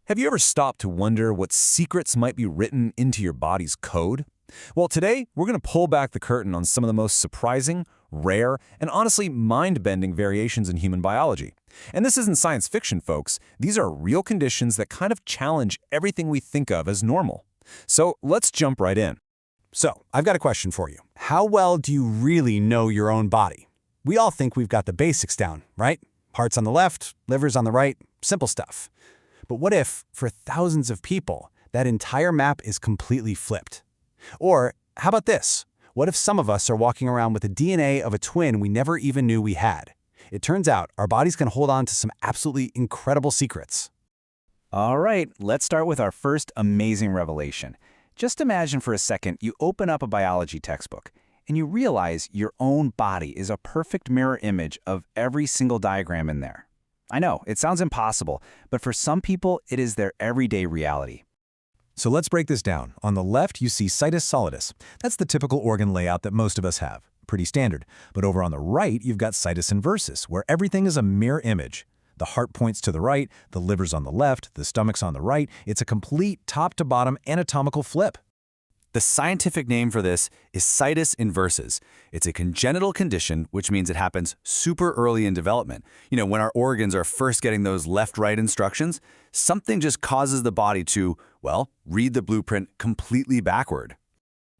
Have you ever stopped to wonder what secrets might be written into your body's code? Well, today we're going to pull back the curtain on some of the most surprising, rare, and honestly mind-bending variations in human biology. And this isn't science fiction, folks. These are real conditions that kind of challenge everything we think of as normal. So let's jump right in. So, I've got a question for you. How well do you really know your own body? We all think we've got the basics down, right? Heart's on the left, liver's on the right, simple stuff. But what if, for thousands of people, that entire map is completely flipped? Or, how about this? What if some of us are walking around with the DNA of a twin we never even knew we had? It turns out our bodies can hold on to some absolutely incredible secrets. All right, let's start with our first amazing revelation. Just imagine for a second you open up a biology textbook and you realize your own body is a perfect mirror image of every single diagram in there. I know, it sounds impossible, but for some people, it is their everyday reality. So let's break this down. On the left, you see situs solidus. That's the typical organ layout that most of us have. Pretty standard. But over on the right, you've got situs inversus, where everything is a mirror image. The heart points to the right, the liver's on the left, the stomach's on the right. It's a complete top-to-bottom anatomical flip. The scientific name for this is Situs Inversus. It's a congenital condition, which means it happens super early in development. You know, when our organs are first getting those left-right instructions, something just causes the body to, well, read the blueprint completely backward.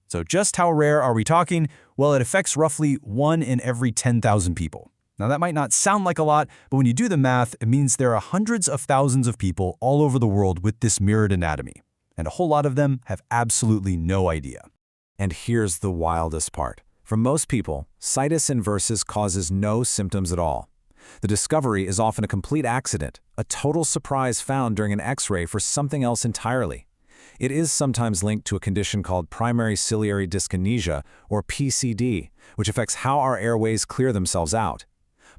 So just how rare are we talking? Well, it affects roughly 1 in every 10,000 people. Now, that might not sound like a lot, but when you do the math, it means there are hundreds of thousands of people all over the world with this mirrored anatomy. And a whole lot of them have absolutely no idea. And here's the wildest part. For most people, situs inversus causes no symptoms at all. The discovery is often a complete accident, a total surprise found during an X-ray for something else entirely. It is sometimes linked to a condition called primary ciliary dyskinesia, or PCD, which affects how our airways clear themselves out.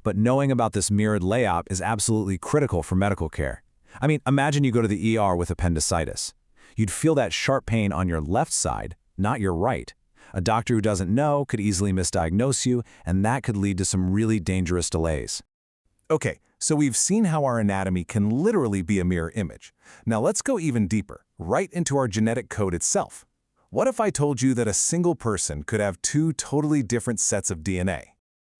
But knowing about this mirrored layout is absolutely critical for medical care. I mean, imagine you go to the ER with appendicitis. You'd feel that sharp pain on your left side, not your right. A doctor who doesn't know could easily misdiagnose you, and that could lead to some really dangerous delays. Okay, so we've seen how our anatomy can literally be a mirror image. Now let's go even deeper, right into our genetic code itself. What if I told you that a single person could have 2 totally different sets of DNA?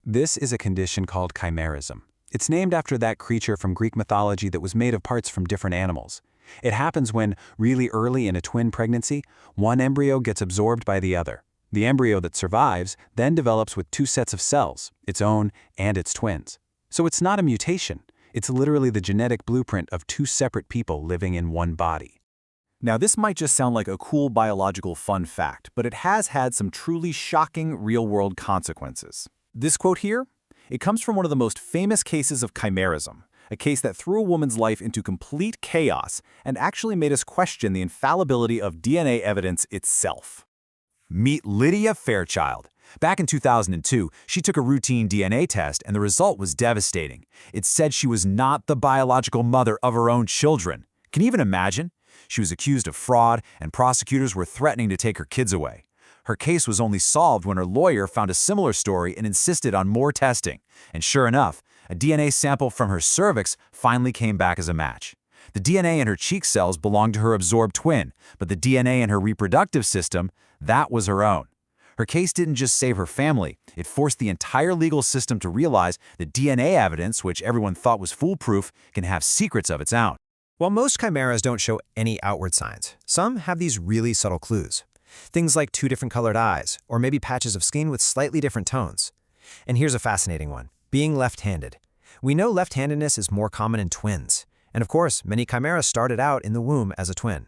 This is a condition called chimerism. It's named after that creature from Greek mythology that was made of parts from different animals. It happens when, really early in a twin pregnancy, one embryo gets absorbed by the other. The embryo that survives then develops with 2 sets of cells, its own and its twins. So it's not a mutation. It's literally the genetic blueprint of 2 separate people living in one body. Now, this might just sound like a cool biological fun fact, but it has had some truly shocking real-world consequences. This quote here, it comes from one of the most famous cases of chimerism, a case that threw a woman's life into complete chaos and actually made us question the infallibility of DNA evidence itself. Meet Lydia Fairchild. Back in 2002, she took a routine DNA test and the result was devastating. It said she was not the biological mother of her own children. Can you even imagine? She was accused of fraud and prosecutors were threatening to take her kids away. Her case was only solved when her lawyer found a similar story and insisted on more testing. And sure enough, a DNA sample from her cervix finally came back as a match. The DNA in her cheek cells belonged to her absorbed twin, but the DNA in her reproductive system, that was her own. Her case didn't just save her family, it forced the entire legal system to realize that DNA evidence, which everyone thought was foolproof, can have secrets of its own. While most chimeras don't show any outward signs, some have these really subtle clues. Things like 2 different colored eyes, or maybe patches of skin with slightly different tones. And here's a fascinating one. Being left-handed. We know left-handedness is more common in twins. And of course, many chimeras started out in the womb as a twin.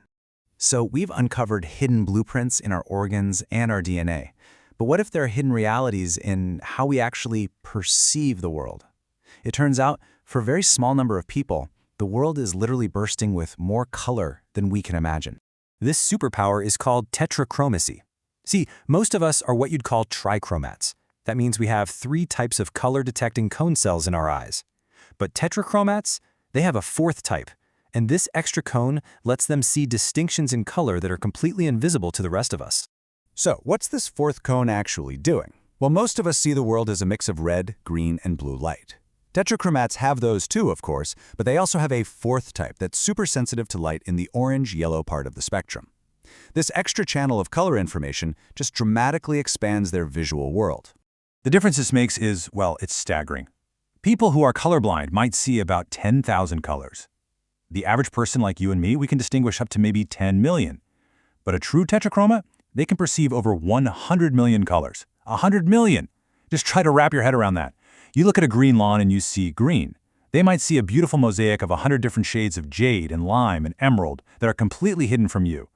So we've uncovered hidden blueprints in our organs and our DNA. But what if there are hidden realities in how we actually perceive the world? It turns out, for a very small number of people, the world is literally bursting with more color than we can imagine. This superpower is called tetrachromacy. See, most of us are what you'd call trichromats. That means we have 3 types of color-detecting cone cells in our eyes. But tetrachromats, they have a 4th type, and this extra cone lets them see distinctions in color that are completely invisible to the rest of us. So, what's this 4th cone actually doing? Well, most of us see the world as a mix of red, green, and blue light. Tetrachromats have those too, of course, but they also have a fourth type that's super sensitive to light in the orange-yellow part of the spectrum. This extra channel of color information just dramatically expands their visual world. The difference this makes is, well, it's staggering. People who are colorblind might see about 10,000 colors. The average person like you and me, we can distinguish up to maybe 10 million. But a true tetrachroma, they can perceive over 100 million colors. 100 million! Just try to wrap your head around that. You look at a green lawn and you see green. They might see a beautiful mosaic of 100 different shades of jade and lime and emerald that are completely hidden from you.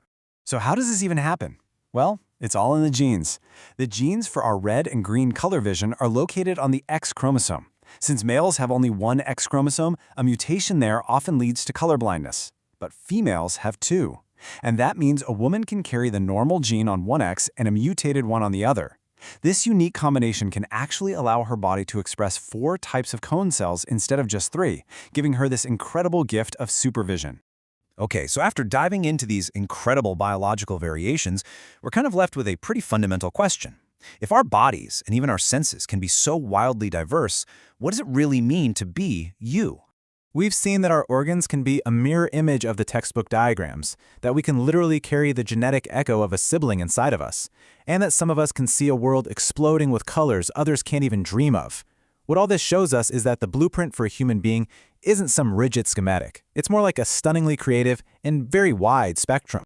So how does this even happen? Well, it's all in the genes. The genes for our red and green color vision are located on the X chromosome. Since males have only one X chromosome, a mutation there often leads to colorblindness. But females have two. And that means a woman can carry the normal gene on one X and a mutated one on the other. This unique combination can actually allow her body to express 4 types of cone cells instead of just 3, giving her this incredible gift of supervision. Okay, so after diving into these incredible biological variations, we're kind of left with a pretty fundamental question. If our bodies and even our senses can be so wildly diverse, what does it really mean to be you? We've seen that our organs can be a mirror image of the textbook diagrams, that we can literally carry the genetic echo of a sibling inside of us, and that some of us can see a world exploding with colors others can't even dream of. What all this shows us is that the blueprint for a human being isn't some rigid schematic. It's more like a stunningly creative and very wide spectrum.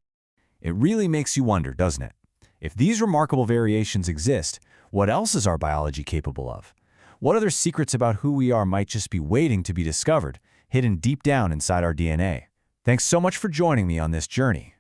It really makes you wonder, doesn't it? If these remarkable variations exist, what else is our biology capable of? What other secrets about who we are might just be waiting to be discovered, hidden deep down inside our DNA? Thanks so much for joining me on this journey.